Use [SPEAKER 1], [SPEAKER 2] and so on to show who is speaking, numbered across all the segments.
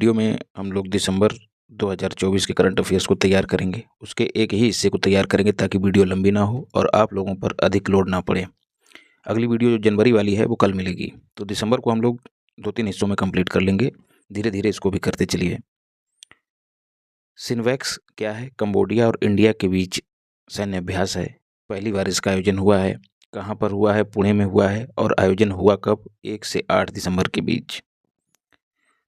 [SPEAKER 1] Video में हम लोग दिसंबर 2024 के करंट अफेयर्स को तैयार करेंगे। उसके एक ही हिस्से को तैयार करेंगे ताकि वीडियो लंबी ना हो और आप लोगों पर अधिक लोड ना पड़े। अगली वीडियो जो जनवरी वाली है वो कल मिलेगी। तो दिसंबर को हम लोग 2-3 हिस्सों में कंप्लीट कर लेंगे। धीरे धीरे इसको भी करते चलिए। सिनवैक्स क्या है? कंबोडिया और इंडिया के बीच सैन्य अभ्यास है। पहली बार इसका आयोजन हुआ है। कहाँ पर हुआ है? पुणे में हुआ है। और आयोजन हुआ कब? 1 से 8 दिसंबर के बीच।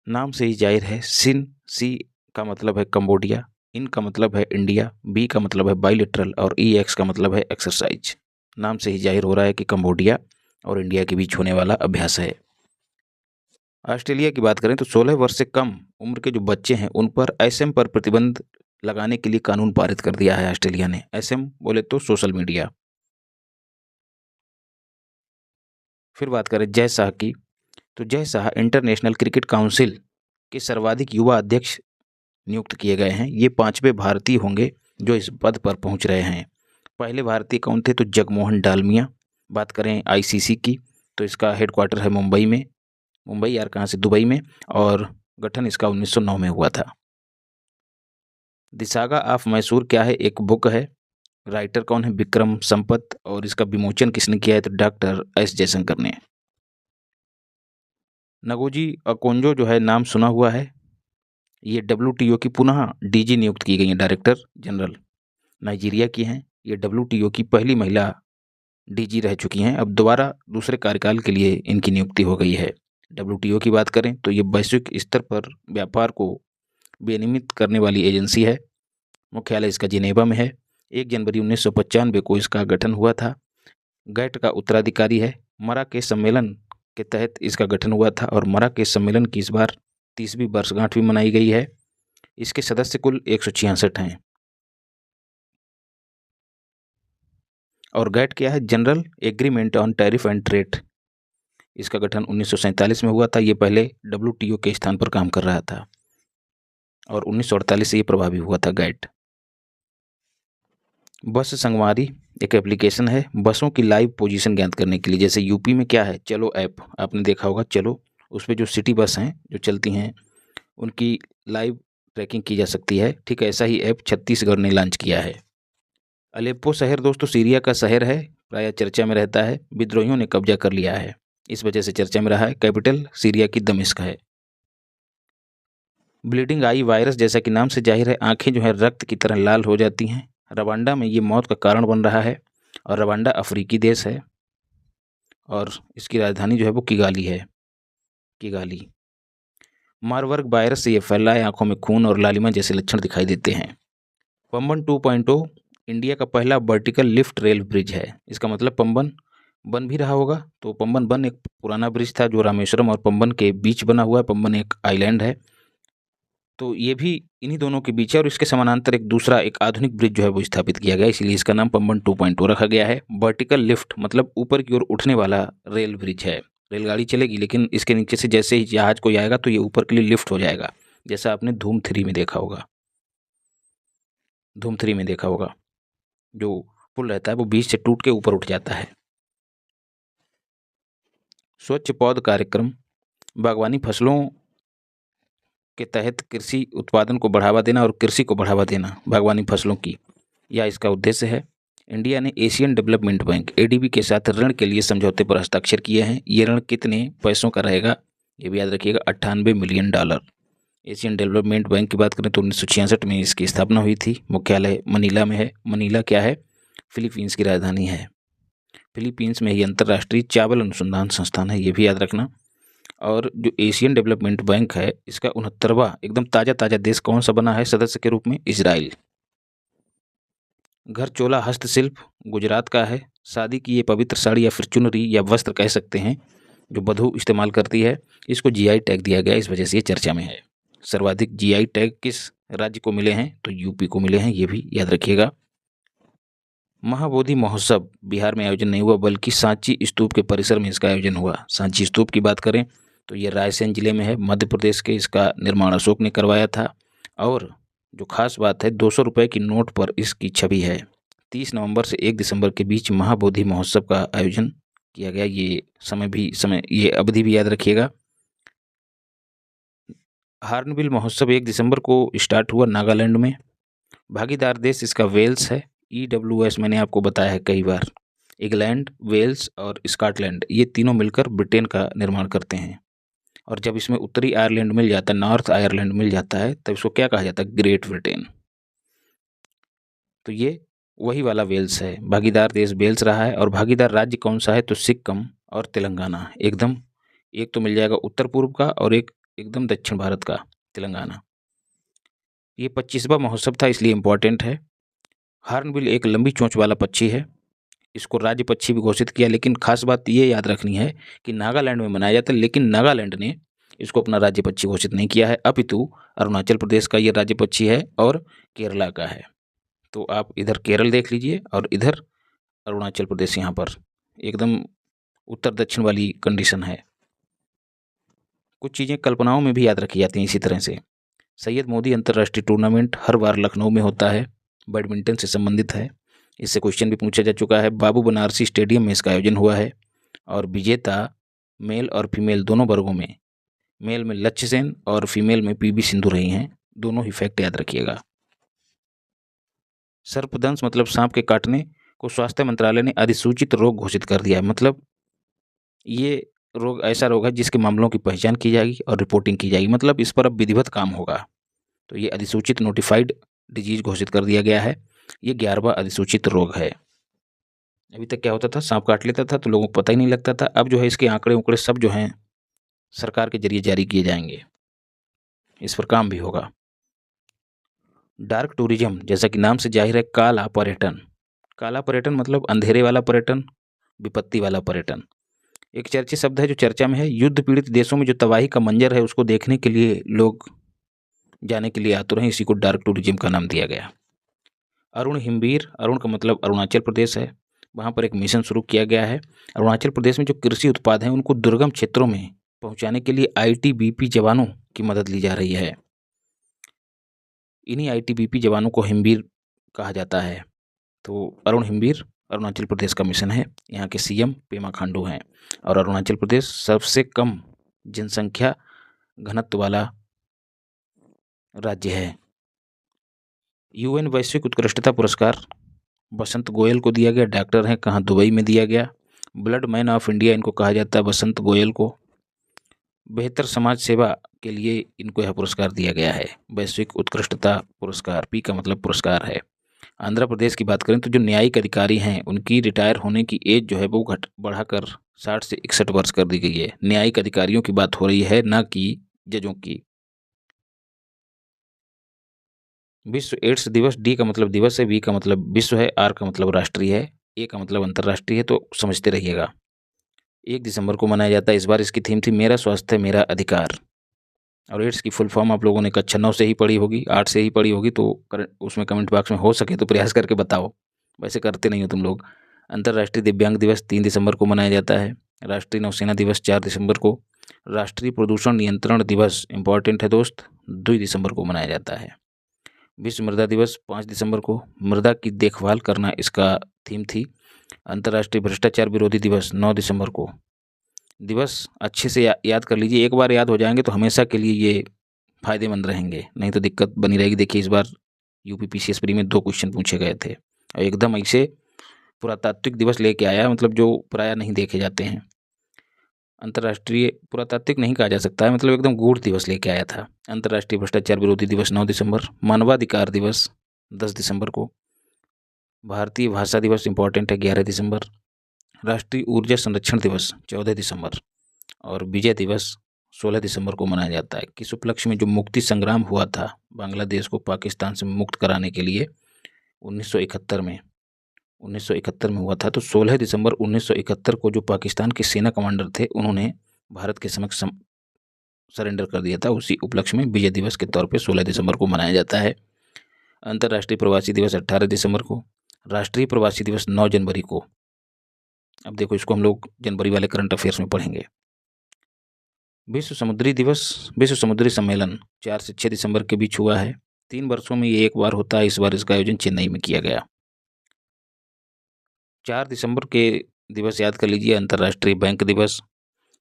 [SPEAKER 1] नाम से ही जाहिर है। सी का मतलब है कंबोडिया, इन का मतलब है इंडिया, बी का मतलब है बाइलेटरल और एक्स का मतलब है एक्सरसाइज। नाम से ही जाहिर हो रहा है कि कंबोडिया और इंडिया के बीच होने वाला अभ्यास है। ऑस्ट्रेलिया की बात करें तो 16 वर्ष से कम उम्र के जो बच्चे हैं उन पर एसएम पर प्रतिबंध लगाने के लिए कानून पारित कर दिया है ऑस्ट्रेलिया ने। एसएम बोले तो सोशल मीडिया। फिर बात करें जय शाह की, तो Jay Shah international cricket council के सर्वाधिक युवा अध्यक्ष नियुक्त किए गए हैं। ये 5वें भारतीय होंगे जो इस पद पर पहुंच रहे हैं। पहले भारतीय कौन थे? तो जगमोहन डालमिया। बात करें आईसीसी की तो इसका हेडक्वार्टर है मुंबई में। मुंबई यार कहाँ से? दुबई में। और गठन इसका 1909 में हुआ था। द सागा ऑफ मैसूर क्या है? एक बुक है। राइटर कौन है? विक्रम संपत। और इसका विमोचन किसने किया है? तो डॉक्टर एस जयशंकर ने। नगोजी अकोंजो जो है नाम सुना हुआ है। ये WTO की पुनः डीजी नियुक्त की गई हैं, डायरेक्टर जनरल। नाइजीरिया की हैं। ये WTO की पहली महिला डीजी रह चुकी हैं। अब दोबारा दूसरे कार्यकाल के लिए इनकी नियुक्ति हो गई है। WTO की बात करें तो ये वैश्विक स्तर पर व्यापार को विनियमित करने वाली एजेंसी है। मुख्यालय इसका जिनेवा में है। 1 जनवरी 1995 को इसका गठन हुआ था। गैट का उत्तराधिकारी है। मराकेश सम्मेलन के तहत इसका गठन हुआ था और मराकेश सम्मेलन की इस बार 30वीं वर्षगांठ भी मनाई गई है। इसके सदस्य कुल 166 हैं। और गैट क्या है? General agreement on tariff and trade. इसका गठन 1947 में हुआ था। ये पहले WTO के स्थान पर काम कर रहा था और 1948 से ये प्रभावी हुआ था गैट। बस संगवारी एक एप्लीकेशन है बसों की लाइव पोजीशन ज्ञात करने के लिए। जैसे यूपी में क्या है? चलो ऐप आपने देखा होगा। चलो उस पर जो सिटी बस हैं जो चलती हैं उनकी लाइव ट्रैकिंग की जा सकती है। ठीक है, ऐसा ही ऐप छत्तीसगढ़ ने लॉन्च किया है। अलेप्पो शहर दोस्तों सीरिया का शहर है, प्रायः चर्चा में रहता है। विद्रोहियों ने कब्जा कर लिया है, इस वजह से चर्चा में रहा है। कैपिटल सीरिया की दमिश्क है। ब्लीडिंग आई वायरस जैसा कि नाम से जाहिर है आंखें जो है रक्त की तरह लाल हो जाती हैं। रवांडा में ये मौत का कारण बन रहा है और रवांडा अफ्रीकी देश है और इसकी राजधानी जो है वो किगाली है। किगाली। मारबर्ग वायरस से ये फैला है। आंखों में खून और लालिमा जैसे लक्षण दिखाई देते हैं। पंबन 2.0 इंडिया का पहला वर्टिकल लिफ्ट रेल ब्रिज है। इसका मतलब पंबन बन भी रहा होगा। तो पंबन बन एक पुराना ब्रिज था जो रामेश्वरम और पंबन के बीच बना हुआ है। पंबन एक आइलैंड है, तो ये भी इन्हीं दोनों के बीच है और इसके समानांतर एक दूसरा एक आधुनिक ब्रिज जो है वो स्थापित किया गया, इसलिए इसका नाम पंबन 2.0 रखा गया है। वर्टिकल लिफ्ट मतलब ऊपर की ओर उठने वाला रेल ब्रिज है। रेलगाड़ी चलेगी लेकिन इसके नीचे से जैसे ही जहाज कोई आएगा तो ये ऊपर के लिए लिफ्ट हो जाएगा, जैसा आपने धूम 3 में देखा होगा। धूम 3 में देखा होगा जो पुल रहता है वो बीच से टूट के ऊपर उठ जाता है। स्वच्छ पौध कार्यक्रम बागवानी फसलों के तहत कृषि उत्पादन को बढ़ावा देना और कृषि को बढ़ावा देना बागवानी फसलों की, यह इसका उद्देश्य है। इंडिया ने एशियन डेवलपमेंट बैंक ADB के साथ ऋण के लिए समझौते पर हस्ताक्षर किए हैं। ये ऋण कितने पैसों का रहेगा ये भी याद रखिएगा, $98 मिलियन। एशियन डेवलपमेंट बैंक की बात करें तो 1966 में इसकी स्थापना हुई थी। मुख्यालय मनीला में है। मनीला क्या है? फिलीपींस की राजधानी है। फिलीपींस में ही अंतर्राष्ट्रीय चावल अनुसंधान संस्थान है, ये भी याद रखना। और जो एशियन डेवलपमेंट बैंक है इसका 69वां एकदम ताज़ा देश कौन सा बना है सदस्य के रूप में? इजराइल। घर चोला हस्तशिल्प गुजरात का है। शादी की ये पवित्र साड़ी या फिर चुनरी या वस्त्र कह सकते हैं जो वधू इस्तेमाल करती है, इसको GI टैग दिया गया, इस वजह से ये चर्चा में है। सर्वाधिक GI टैग किस राज्य को मिले हैं? तो यूपी को मिले हैं, ये भी याद रखिएगा। महाबोधि महोत्सव बिहार में आयोजन नहीं हुआ बल्कि सांची स्तूप के परिसर में इसका आयोजन हुआ। सांची स्तूप की बात करें तो ये रायसेन जिले में है, मध्य प्रदेश के। इसका निर्माण अशोक ने करवाया था और जो खास बात है 200 रुपये की नोट पर इसकी छवि है। 30 नवंबर से 1 दिसंबर के बीच महाबोधि महोत्सव का आयोजन किया गया। ये ये अवधि भी याद रखिएगा। हार्नबिल महोत्सव 1 दिसंबर को स्टार्ट हुआ नागालैंड में। भागीदार देश इसका वेल्स है। EWS मैंने आपको बताया है कई बार। इंग्लैंड, वेल्स और स्कॉटलैंड ये तीनों मिलकर ब्रिटेन का निर्माण करते हैं। और जब इसमें उत्तरी आयरलैंड मिल जाता है, नॉर्थ आयरलैंड मिल जाता है, तब इसको क्या कहा जाता है? Great Britain. तो ये वही वाला वेल्स है। भागीदार देश वेल्स रहा है। और भागीदार राज्य कौन सा है? तो सिक्किम और तेलंगाना। एकदम एक तो मिल जाएगा उत्तर पूर्व का और एक एकदम दक्षिण भारत का, तेलंगाना। ये 25वां महोत्सव था, इसलिए इम्पोर्टेंट है। हार्नबिल एक लंबी चोंच वाला पक्षी है। इसको राज्य पक्षी भी घोषित किया, लेकिन खास बात ये याद रखनी है कि नागालैंड में मनाया जाता है, लेकिन नागालैंड ने इसको अपना राज्य पक्षी घोषित नहीं किया है, अपितु अरुणाचल प्रदेश का ये राज्य पक्षी है और केरला का है। तो आप इधर केरल देख लीजिए और इधर अरुणाचल प्रदेश, यहाँ पर एकदम उत्तर दक्षिण वाली कंडीशन है। कुछ चीज़ें कल्पनाओं में भी याद रखी जाती हैं इसी तरह से। सैयद मोदी अंतर्राष्ट्रीय टूर्नामेंट हर बार लखनऊ में होता है, बैडमिंटन से संबंधित है। इससे क्वेश्चन भी पूछा जा चुका है। बाबू बनारसी स्टेडियम में इसका आयोजन हुआ है। और विजेता मेल और फीमेल दोनों वर्गों में, मेल में लक्ष्य सेन और फीमेल में PV सिंधु रही हैं। दोनों ही फैक्ट याद रखिएगा। सर्पदंश मतलब सांप के काटने को स्वास्थ्य मंत्रालय ने अधिसूचित रोग घोषित कर दिया है। मतलब ये रोग ऐसा रोग है जिसके मामलों की पहचान की जाएगी और रिपोर्टिंग की जाएगी। मतलब इस पर अब विधिवत काम होगा। तो ये अधिसूचित नोटिफाइड डिजीज घोषित कर दिया गया है। ये 11वां अधिसूचित रोग है। अभी तक क्या होता था? सांप काट लेता था तो लोगों को पता ही नहीं लगता था। अब जो है इसके आंकड़े उकड़े सब जो हैं सरकार के जरिए जारी किए जाएंगे। इस पर काम भी होगा। डार्क टूरिज्म, जैसा कि नाम से जाहिर है, काला पर्यटन। काला पर्यटन मतलब अंधेरे वाला पर्यटन, विपत्ति वाला पर्यटन। एक चर्चित शब्द है जो चर्चा में है। युद्ध पीड़ित देशों में जो तबाही का मंजर है उसको देखने के लिए लोग जाने के लिए आतुर हैं। इसी को डार्क टूरिज्म का नाम दिया गया। अरुण हिमवीर, अरुण का मतलब अरुणाचल प्रदेश है। वहाँ पर एक मिशन शुरू किया गया है। अरुणाचल प्रदेश में जो कृषि उत्पाद हैं उनको दुर्गम क्षेत्रों में पहुँचाने के लिए ITBP जवानों की मदद ली जा रही है। इन्हीं ITBP जवानों को हिमवीर कहा जाता है। तो अरुण हिमवीर अरुणाचल प्रदेश का मिशन है। यहाँ के CM पेमा खांडू हैं। और अरुणाचल प्रदेश सबसे कम जनसंख्या घनत्व वाला राज्य है। UN वैश्विक उत्कृष्टता पुरस्कार बसंत गोयल को दिया गया। डॉक्टर हैं, कहाँ? दुबई में दिया गया। ब्लड मैन ऑफ इंडिया इनको कहा जाता है, बसंत गोयल को। बेहतर समाज सेवा के लिए इनको यह पुरस्कार दिया गया है, वैश्विक उत्कृष्टता पुरस्कार। P का मतलब पुरस्कार है। आंध्र प्रदेश की बात करें तो जो न्यायिक अधिकारी हैं उनकी रिटायर होने की एज जो है वो बढ़ाकर 60 से 61 वर्ष कर दी गई है। न्यायिक अधिकारियों की बात हो रही है, ना कि जजों की। विश्व एड्स दिवस, D का मतलब दिवस है, V का मतलब विश्व है, R का मतलब राष्ट्रीय है, A का मतलब अंतर्राष्ट्रीय है, तो समझते रहिएगा। 1 दिसंबर को मनाया जाता है। इस बार इसकी थीम थी मेरा स्वास्थ्य मेरा अधिकार। और एड्स की फुल फॉर्म आप लोगों ने कक्षा 9 से ही पढ़ी होगी, 8 से ही पढ़ी होगी, तो उसमें कमेंट बॉक्स में हो सके तो प्रयास करके बताओ। वैसे करते नहीं हो तुम लोग। अंतर्राष्ट्रीय दिव्यांग दिवस 3 दिसंबर को मनाया जाता है। राष्ट्रीय नौसेना दिवस 4 दिसंबर को। राष्ट्रीय प्रदूषण नियंत्रण दिवस, इंपॉर्टेंट है दोस्त, 2 दिसंबर को मनाया जाता है। विश्व मृदा दिवस 5 दिसंबर को। मृदा की देखभाल करना इसका थीम थी। अंतर्राष्ट्रीय भ्रष्टाचार विरोधी दिवस 9 दिसंबर को। दिवस अच्छे से याद कर लीजिए। एक बार याद हो जाएंगे तो हमेशा के लिए ये फायदेमंद रहेंगे, नहीं तो दिक्कत बनी रहेगी। देखिए इस बार UP PCS प्री में 2 क्वेश्चन पूछे गए थे और एकदम ऐसे पुरातात्विक दिवस लेके आया, मतलब जो प्राय नहीं देखे जाते हैं। अंतर्राष्ट्रीय पुरातात्विक नहीं कहा जा सकता है, मतलब एकदम गूढ़ दिवस लेके आया था। अंतर्राष्ट्रीय भ्रष्टाचार विरोधी दिवस 9 दिसंबर। मानवाधिकार दिवस 10 दिसंबर को। भारतीय भाषा दिवस इंपॉर्टेंट है, 11 दिसंबर। राष्ट्रीय ऊर्जा संरक्षण दिवस 14 दिसंबर। और विजय दिवस 16 दिसंबर को मनाया जाता है। किस उपलक्ष्य में? जो मुक्ति संग्राम हुआ था बांग्लादेश को पाकिस्तान से मुक्त कराने के लिए 1971 में हुआ था। तो 16 दिसंबर 1971 को जो पाकिस्तान के सेना कमांडर थे उन्होंने भारत के समक्ष सरेंडर कर दिया था। उसी उपलक्ष्य में विजय दिवस के तौर पे 16 दिसंबर को मनाया जाता है। अंतर्राष्ट्रीय प्रवासी दिवस 18 दिसंबर को। राष्ट्रीय प्रवासी दिवस 9 जनवरी को। अब देखो इसको हम लोग जनवरी वाले करंट अफेयर्स में पढ़ेंगे। विश्व समुद्री सम्मेलन 4 से 6 दिसंबर के बीच हुआ है। 3 वर्षों में ये एक बार होता है। इस बार इसका आयोजन चेन्नई में किया गया। 4 दिसंबर के दिवस याद कर लीजिए। अंतर्राष्ट्रीय बैंक दिवस,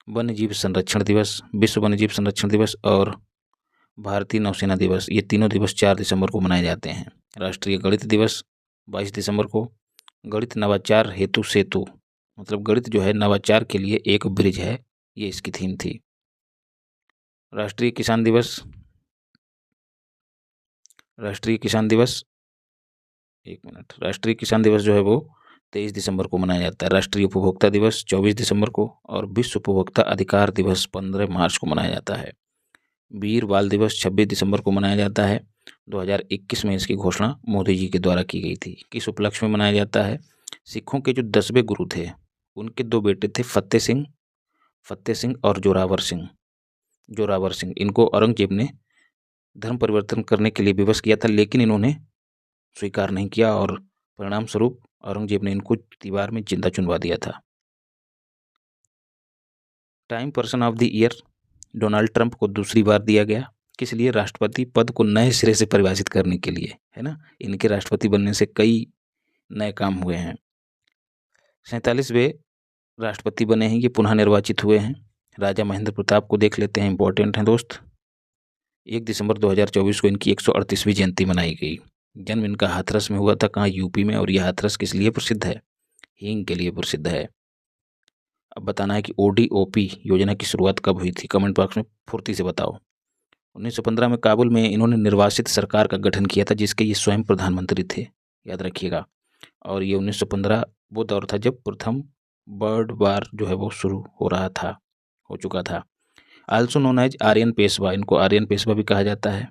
[SPEAKER 1] वन्य जीव संरक्षण दिवस, विश्व वन्य जीव संरक्षण दिवस और भारतीय नौसेना दिवस, ये तीनों दिवस 4 दिसंबर को मनाए जाते हैं। राष्ट्रीय गणित दिवस 22 दिसंबर को। गणित नवाचार हेतु सेतु, मतलब गणित जो है नवाचार के लिए एक ब्रिज है, ये इसकी थीम थी। राष्ट्रीय किसान दिवस, राष्ट्रीय किसान दिवस जो है वो 23 दिसंबर को मनाया जाता है। राष्ट्रीय उपभोक्ता दिवस 24 दिसंबर को और विश्व उपभोक्ता अधिकार दिवस 15 मार्च को मनाया जाता है। वीर बाल दिवस 26 दिसंबर को मनाया जाता है। 2021 में इसकी घोषणा मोदी जी के द्वारा की गई थी। किस उपलक्ष्य में मनाया जाता है? सिखों के जो 10वें गुरु थे, उनके 2 बेटे थे, फतेह सिंह और जोरावर सिंह। इनको औरंगजेब ने धर्म परिवर्तन करने के लिए विवश किया था, लेकिन इन्होंने स्वीकार नहीं किया और परिणाम स्वरूप औरंगजेब ने इनको दीवार में जिंदा चुनवा दिया था। Time person of the year Donald Trump को दूसरी बार दिया गया। किस लिए? राष्ट्रपति पद को नए सिरे से परिभाषित करने के लिए, है ना। इनके राष्ट्रपति बनने से कई नए काम हुए हैं। 47वें राष्ट्रपति बने हैं, ये पुनः निर्वाचित हुए हैं। राजा महेंद्र प्रताप को देख लेते हैं, इंपॉर्टेंट हैं दोस्त। 1 दिसंबर 2024 को इनकी 138वीं जयंती मनाई गई। जन्म इनका हाथरस में हुआ था, कहाँ? यूपी में। और यह हाथरस किस लिए प्रसिद्ध है? हींग के लिए प्रसिद्ध है। अब बताना है कि ODOP योजना की शुरुआत कब हुई थी? कमेंट बॉक्स में फुर्ती से बताओ। 1915 में काबुल में इन्होंने निर्वासित सरकार का गठन किया था, जिसके ये स्वयं प्रधानमंत्री थे, याद रखिएगा। और ये 1915 वो दौर था जब प्रथम वर्ल्ड वार जो है वो शुरू हो चुका था। Also known as Aryan Peshwa, इनको आर्यन पेशवा भी कहा जाता है।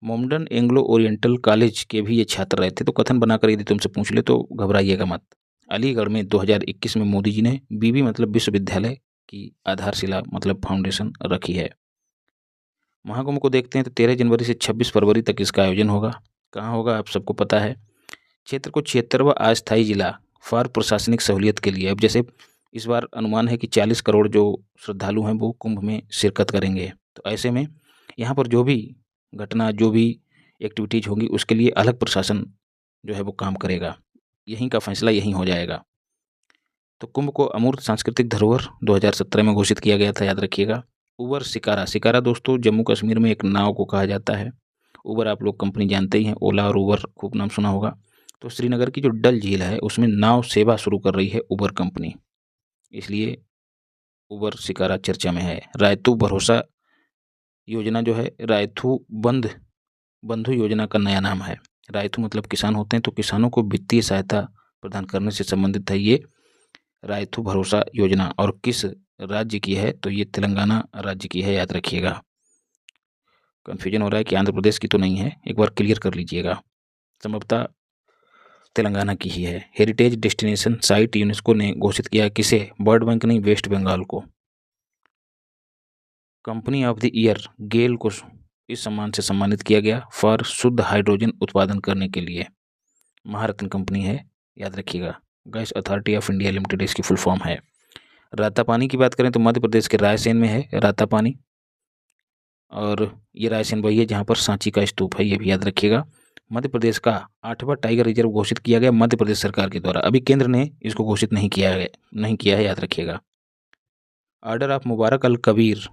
[SPEAKER 1] मोमडन एंग्लो ओरिएंटल कॉलेज के भी ये छात्र रहे थे। तो कथन बनाकर यदि तुमसे पूछ ले तो घबराइएगा मत। अलीगढ़ में 2021 में मोदी जी ने बीबी मतलब विश्वविद्यालय की आधारशिला मतलब फाउंडेशन रखी है। महाकुंभ को देखते हैं तो 13 जनवरी से 26 फरवरी तक इसका आयोजन होगा। कहाँ होगा? आप सबको पता है। क्षेत्र को 76वां अस्थायी जिला फॉर प्रशासनिक सहूलियत के लिए। अब जैसे इस बार अनुमान है कि 40 करोड़ जो श्रद्धालु हैं वो कुंभ में शिरकत करेंगे, तो ऐसे में यहाँ पर जो भी घटना, जो भी एक्टिविटीज होंगी, उसके लिए अलग प्रशासन जो है वो काम करेगा। यहीं का फैसला यहीं हो जाएगा। तो कुंभ को अमूर्त सांस्कृतिक धरोहर 2017 में घोषित किया गया था, याद रखिएगा। उबर शिकारा दोस्तों जम्मू कश्मीर में एक नाव को कहा जाता है। उबर आप लोग कंपनी जानते ही हैं, ओला और उबर खूब नाम सुना होगा। तो श्रीनगर की जो डल झील है उसमें नाव सेवा शुरू कर रही है उबर कंपनी, इसलिए उबर शिकारा चर्चा में है। रायतू भरोसा योजना जो है रायथू बंधु योजना का नया नाम है। रायथू मतलब किसान होते हैं, तो किसानों को वित्तीय सहायता प्रदान करने से संबंधित है ये रायथू भरोसा योजना। और किस राज्य की है? तो ये तेलंगाना राज्य की है, याद रखिएगा। कन्फ्यूजन हो रहा है कि आंध्र प्रदेश की तो नहीं है, एक बार क्लियर कर लीजिएगा। संभवतः तेलंगाना की ही है। हेरिटेज डेस्टिनेशन साइट यूनेस्को ने घोषित किया किसे? वर्ल्ड बैंक नहीं, वेस्ट बंगाल को। कंपनी ऑफ द ईयर गेल को इस सम्मान से सम्मानित किया गया फॉर शुद्ध हाइड्रोजन उत्पादन करने के लिए। महारत्न कंपनी है, याद रखिएगा। Gas authority of India limited इसकी फुल फॉर्म है। रातापानी की बात करें तो मध्य प्रदेश के रायसेन में है रातापानी, और ये रायसेन वही है जहाँ पर सांची का स्तूप है, ये भी याद रखिएगा। मध्य प्रदेश का 8वां टाइगर रिजर्व घोषित किया गया मध्य प्रदेश सरकार के द्वारा। अभी केंद्र ने इसको घोषित नहीं किया है, याद रखिएगा। Order of Mubarak al Kabir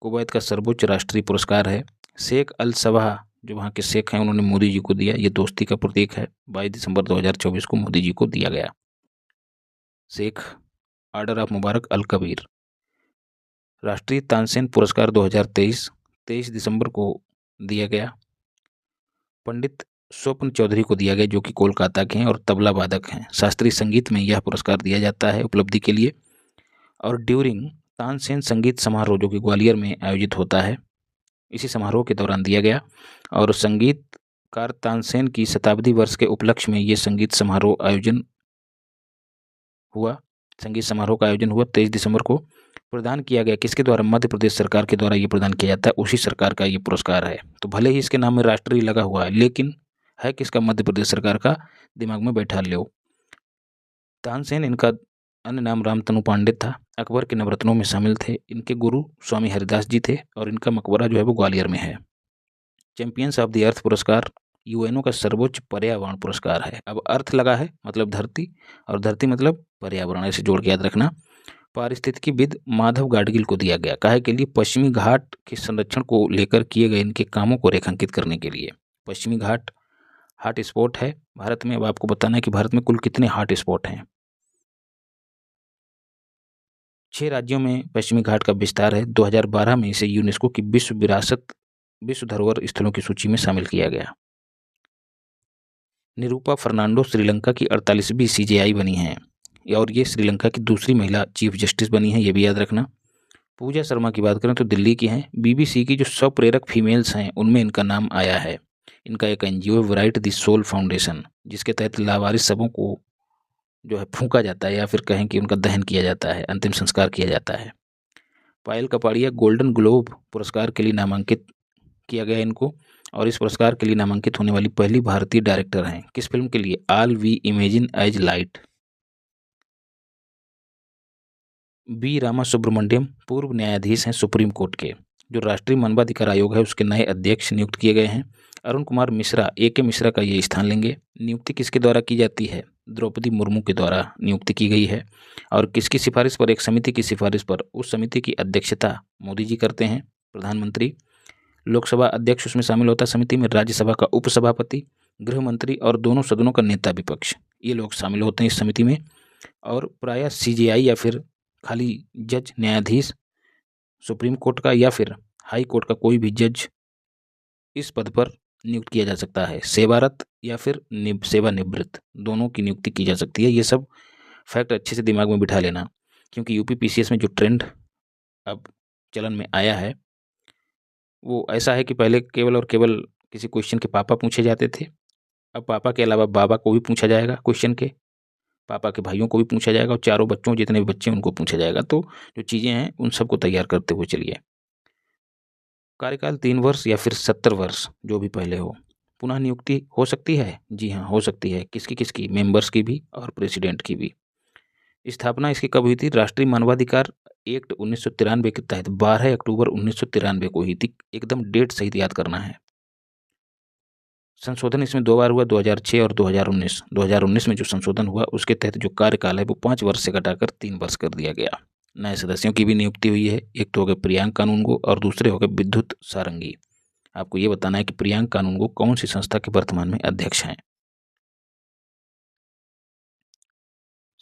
[SPEAKER 1] Kuwait का सर्वोच्च राष्ट्रीय पुरस्कार है। शेख अल सबाह जो वहाँ के शेख हैं उन्होंने मोदी जी को दिया, ये दोस्ती का प्रतीक है। 22 दिसंबर 2024 को मोदी जी को दिया गया Sheikh order of Mubarak al Kabir. राष्ट्रीय तानसेन पुरस्कार 2023 23 दिसंबर को दिया गया। पंडित स्वप्न चौधरी को दिया गया जो कि कोलकाता के हैं और तबला वादक हैं। शास्त्रीय संगीत में यह पुरस्कार दिया जाता है उपलब्धि के लिए। और ड्यूरिंग तानसेन संगीत समारोह जो कि ग्वालियर में आयोजित होता है, इसी समारोह के दौरान दिया गया। और संगीतकार तानसेन की शताब्दी वर्ष के उपलक्ष्य में ये संगीत समारोह का आयोजन हुआ 23 दिसंबर को। प्रदान किया गया किसके द्वारा? मध्य प्रदेश सरकार के द्वारा ये प्रदान किया जाता है, उसी सरकार का ये पुरस्कार है। तो भले ही इसके नाम में राष्ट्रीय लगा हुआ है, लेकिन है किसका? मध्य प्रदेश सरकार का। दिमाग में बैठा लो। तानसेन इनका अन्य नाम रामतनु पांडे था। अकबर के नवरत्नों में शामिल थे। इनके गुरु स्वामी हरिदास जी थे और इनका मकबरा जो है वो ग्वालियर में है। चैंपियंस ऑफ द अर्थ पुरस्कार यूएनओ का सर्वोच्च पर्यावरण पुरस्कार है। अब अर्थ लगा है मतलब धरती, और धरती मतलब पर्यावरण, ऐसे जोड़ के याद रखना। पारिस्थितिकीविद माधव गाडगिल को दिया गया। काहे के लिए? पश्चिमी घाट के संरक्षण को लेकर किए गए इनके कामों को रेखांकित करने के लिए। पश्चिमी घाट हॉट स्पॉट है भारत में। अब आपको बताना है कि भारत में कुल कितने हॉट स्पॉट हैं। 6 राज्यों में पश्चिमी घाट का विस्तार है। 2012 में इसे यूनेस्को की विश्व धरोहर स्थलों की सूची में शामिल किया गया। निरूपा फर्नांडो श्रीलंका की 48वीं CJI बनी हैं और ये श्रीलंका की दूसरी महिला चीफ जस्टिस बनी है, ये भी याद रखना। पूजा शर्मा की बात करें तो दिल्ली की हैं। BBC की जो स्वप्रेरक फीमेल्स हैं उनमें इनका नाम आया है। इनका एक NGO है राइट द सोल फाउंडेशन, जिसके तहत लावारिस शवों को जो है फूंका जाता है या फिर कहें कि उनका दहन किया जाता है, अंतिम संस्कार किया जाता है। पायल कपाड़िया गोल्डन ग्लोब पुरस्कार के लिए नामांकित किया गया इनको, और इस पुरस्कार के लिए नामांकित होने वाली पहली भारतीय डायरेक्टर हैं। किस फिल्म के लिए? All We Imagine as Light. B Rama Subramaniam पूर्व न्यायाधीश हैं सुप्रीम कोर्ट के। जो राष्ट्रीय मानवाधिकार आयोग है उसके नए अध्यक्ष नियुक्त किए गए हैं। अरुण कुमार मिश्रा AK मिश्रा का ये स्थान लेंगे। नियुक्ति किसके द्वारा की जाती है? द्रौपदी मुर्मू के द्वारा नियुक्ति की गई है। और किसकी सिफारिश पर? एक समिति की सिफारिश पर। उस समिति की अध्यक्षता मोदी जी करते हैं, प्रधानमंत्री। लोकसभा अध्यक्ष उसमें शामिल होता है समिति में, राज्यसभा का उपसभापति, गृह मंत्री और दोनों सदनों का नेता विपक्ष, ये लोग शामिल होते हैं इस समिति में। और प्रायः CJI या फिर खाली जज न्यायाधीश सुप्रीम कोर्ट का या फिर हाई कोर्ट का कोई भी जज इस पद पर नियुक्त किया जा सकता है। सेवारत या फिर सेवानिवृत्त, दोनों की नियुक्ति की जा सकती है। ये सब फैक्ट अच्छे से दिमाग में बिठा लेना, क्योंकि UPPCS में जो ट्रेंड अब चलन में आया है वो ऐसा है कि पहले केवल और केवल किसी क्वेश्चन के पापा पूछे जाते थे। अब पापा के अलावा बाबा को भी पूछा जाएगा क्वेश्चन के, पापा के भाइयों को भी पूछा जाएगा और चारों बच्चों जितने भी बच्चे हैं उनको पूछा जाएगा। तो जो चीज़ें हैं उन सबको तैयार करते हुए चलिए। कार्यकाल 3 वर्ष या फिर 70 वर्ष, जो भी पहले हो। पुनः नियुक्ति हो सकती है? जी हाँ, हो सकती है। किसकी किसकी? मेंबर्स की भी और प्रेसिडेंट की भी। स्थापना इसकी कब हुई थी? राष्ट्रीय मानवाधिकार एक्ट 1993 के तहत 12 अक्टूबर 1993 को हुई थी। एकदम डेट सहित याद करना है। संशोधन इसमें 2 बार हुआ, 2006 और 2019। 2019 में जो संशोधन हुआ उसके तहत जो कार्यकाल है वो 5 वर्ष से घटाकर 3 वर्ष कर दिया गया। नए सदस्यों की भी नियुक्ति हुई है। एक तो हो गए प्रियांक कानूनगो और दूसरे हो गए विद्युत सारंगी। आपको ये बताना है कि प्रियांक कानूनगो कौन सी संस्था के वर्तमान में अध्यक्ष हैं।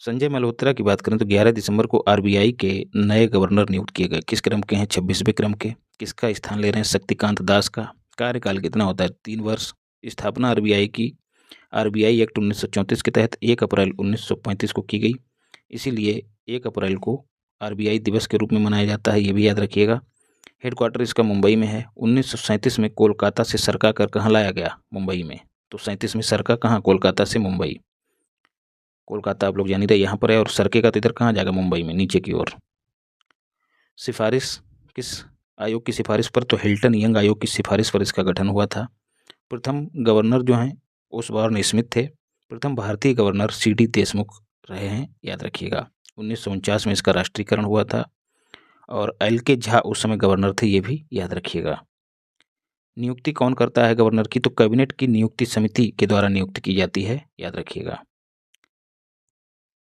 [SPEAKER 1] संजय मल्होत्रा की बात करें तो 11 दिसंबर को RBI के नए गवर्नर नियुक्त किए गए। किस क्रम के हैं? 26वें क्रम के। किसका स्थान ले रहे हैं? शक्तिकांत दास का। कार्यकाल कितना होता है? 3 वर्ष। स्थापना RBI की RBI एक्ट 1934 के तहत 1 अप्रैल 1935 को की गई, इसीलिए 1 अप्रैल को RBI दिवस के रूप में मनाया जाता है, ये भी याद रखिएगा। हेडक्वार्टर इसका मुंबई में है। 1937 में कोलकाता से सरका कर कहाँ लाया गया? मुंबई में। तो 37 में सरका कहाँ? कोलकाता से मुंबई। कोलकाता आप लोग जानी रहे यहाँ पर है, और सरके का तो इधर कहाँ जाएगा? मुंबई में, नीचे की ओर। सिफारिश किस आयोग की सिफारिश पर? तो हिल्टन यंग आयोग की सिफारिश पर इसका गठन हुआ था। प्रथम गवर्नर जो हैं ओसबॉर्न स्मिथ थे। प्रथम भारतीय गवर्नर CD देशमुख रहे हैं, याद रखिएगा। 1949 में इसका राष्ट्रीयकरण हुआ था और LK झा उस समय गवर्नर थे, ये भी याद रखिएगा। नियुक्ति कौन करता है गवर्नर की? तो कैबिनेट की नियुक्ति समिति के द्वारा नियुक्ति की जाती है, याद रखिएगा।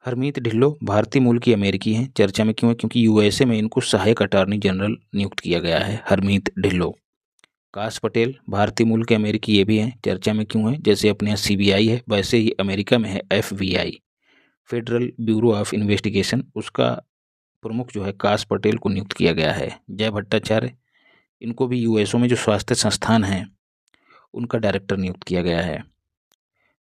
[SPEAKER 1] हरमीत ढिल्लो भारतीय मूल की अमेरिकी हैं। चर्चा में क्यों है? क्योंकि USA में इनको सहायक अटॉर्नी जनरल नियुक्त किया गया है, हरमीत ढिल्लो। काश पटेल भारतीय मूल के अमेरिकी, ये भी हैं। चर्चा में क्यों है? जैसे अपने यहाँ CBI है वैसे ही अमेरिका में है FBI, federal bureau of investigation. उसका प्रमुख जो है काश पटेल को नियुक्त किया गया है। जय भट्टाचार्य, इनको भी USA में जो स्वास्थ्य संस्थान हैं उनका डायरेक्टर नियुक्त किया गया है।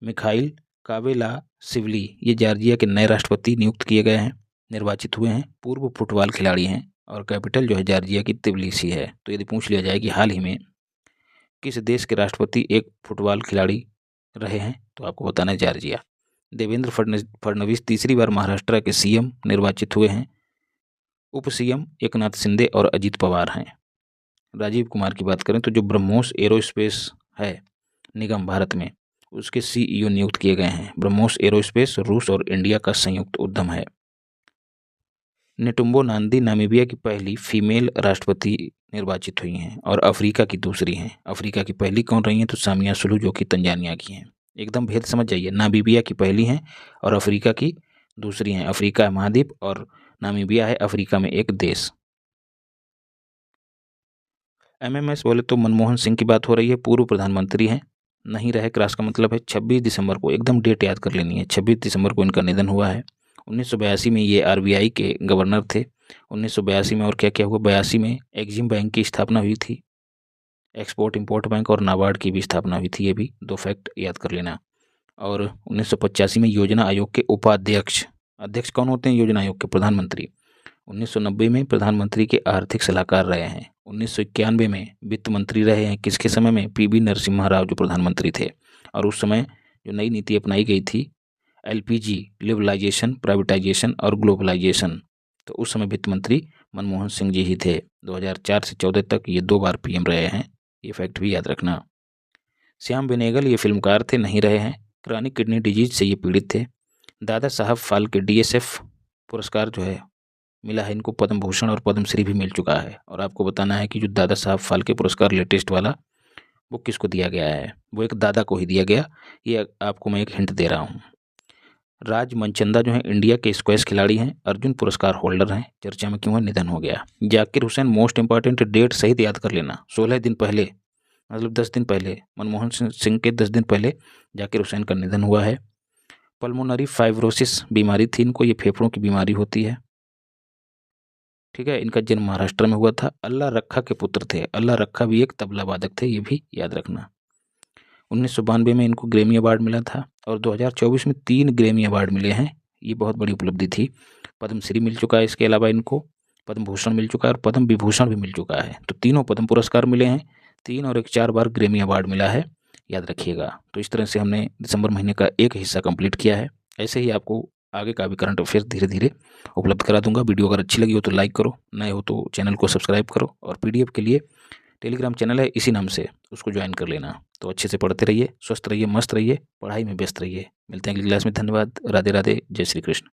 [SPEAKER 1] मिखाइल कावेलाशिवली, ये जॉर्जिया के नए राष्ट्रपति नियुक्त किए गए हैं, निर्वाचित हुए हैं। पूर्व फुटबॉल खिलाड़ी हैं और कैपिटल जो है जॉर्जिया की तिबिलिसी है। तो यदि पूछ लिया जाए कि हाल ही में किस देश के राष्ट्रपति एक फुटबॉल खिलाड़ी रहे हैं, तो आपको बताना है जॉर्जिया। देवेंद्र फडणवीस तीसरी बार महाराष्ट्र के CM निर्वाचित हुए हैं। उप CM एकनाथ शिंदे और अजित पवार हैं। राजीव कुमार की बात करें तो जो ब्रह्मोस एरोस्पेस है निगम भारत में, उसके CEO नियुक्त किए गए हैं। ब्रह्मोस एरोस्पेस रूस और इंडिया का संयुक्त उद्यम है। नेटुम्बो नांदी नामीबिया की पहली फीमेल राष्ट्रपति निर्वाचित हुई हैं और अफ्रीका की दूसरी हैं। अफ्रीका की पहली कौन रही हैं? तो सामिया सुलू, जो कि तंजानिया की हैं। एकदम भेद समझ जाइए, नामीबिया की पहली हैं और अफ्रीका की दूसरी हैं। अफ्रीका महाद्वीप और नामीबिया है अफ्रीका में एक देश। MMS बोले तो मनमोहन सिंह की बात हो रही है, पूर्व प्रधानमंत्री हैं, नहीं रहे क्रॉस का मतलब है 26 दिसंबर को, एकदम डेट याद कर लेनी है, 26 दिसंबर को इनका निधन हुआ है। 1982 में ये RBI के गवर्नर थे। 1982 में और क्या क्या हुआ, 82 में एक्जिम बैंक की स्थापना हुई थी, एक्सपोर्ट इंपोर्ट बैंक और नाबार्ड की भी स्थापना हुई थी, ये भी 2 फैक्ट याद कर लेना। और 1985 में योजना आयोग के उपाध्यक्ष, अध्यक्ष कौन होते हैं, योजना आयोग के प्रधानमंत्री। 1990 में प्रधानमंत्री के आर्थिक सलाहकार रहे हैं। 1991 में वित्त मंत्री रहे हैं, किसके समय में, PV नरसिम्हा राव जो प्रधानमंत्री थे। और उस समय जो नई नीति अपनाई गई थी LPG, लिबरलाइजेशन, प्राइवेटाइजेशन और ग्लोबलाइजेशन, तो उस समय वित्त मंत्री मनमोहन सिंह जी ही थे। 2004 से 14 तक ये 2 बार PM रहे हैं, ये फैक्ट भी याद रखना। श्याम बेनेगल ये फिल्मकार थे, नहीं रहे हैं, क्रॉनिक किडनी डिजीज से ये पीड़ित थे। दादा साहब फाल्के DSF पुरस्कार जो है मिला है इनको, पद्म भूषण और पद्मश्री भी मिल चुका है। और आपको बताना है कि जो दादा साहब फाल्के पुरस्कार लेटेस्ट वाला, वो किसको दिया गया है, वो एक दादा को ही दिया गया। ये आपको मैं एक हिंट दे रहा हूँ। राज मनचंदा जो है इंडिया के स्क्वैश खिलाड़ी हैं, अर्जुन पुरस्कार होल्डर हैं, चर्चा में क्यों है, निधन हो गया। Zakir Hussain, most important date सहित याद कर लेना, 16 दिन पहले, मतलब 10 दिन पहले, मनमोहन सिंह के 10 दिन पहले जाकिर हुसैन का निधन हुआ है। पल्मोनरी फाइब्रोसिस बीमारी थी इनको, ये फेफड़ों की बीमारी होती है, ठीक है। इनका जन्म महाराष्ट्र में हुआ था। अल्लाह रखा के पुत्र थे, अल्लाह रखा भी एक तबला वादक थे, ये भी याद रखना। 1992 में इनको ग्रैमी अवार्ड मिला था और 2024 में 3 ग्रैमी अवार्ड मिले हैं, ये बहुत बड़ी उपलब्धि थी। पद्मश्री मिल चुका है, इसके अलावा इनको पद्म भूषण मिल चुका है और पद्म विभूषण भी मिल चुका है, तो तीनों पद्म पुरस्कार मिले हैं, 3 और 1 4 बार ग्रैमी अवार्ड मिला है, याद रखिएगा। तो इस तरह से हमने दिसंबर महीने का एक हिस्सा कंप्लीट किया है। ऐसे ही आपको आगे का भी करंट अफेयर्स धीरे धीरे उपलब्ध करा दूंगा। वीडियो अगर अच्छी लगी हो तो लाइक करो, नए हो तो चैनल को सब्सक्राइब करो, और PDF के लिए टेलीग्राम चैनल है इसी नाम से, उसको ज्वाइन कर लेना। तो अच्छे से पढ़ते रहिए, स्वस्थ रहिए, मस्त रहिए, पढ़ाई में व्यस्त रहिए। मिलते हैं अगली क्लास में, धन्यवाद, राधे राधे, जय श्री कृष्ण।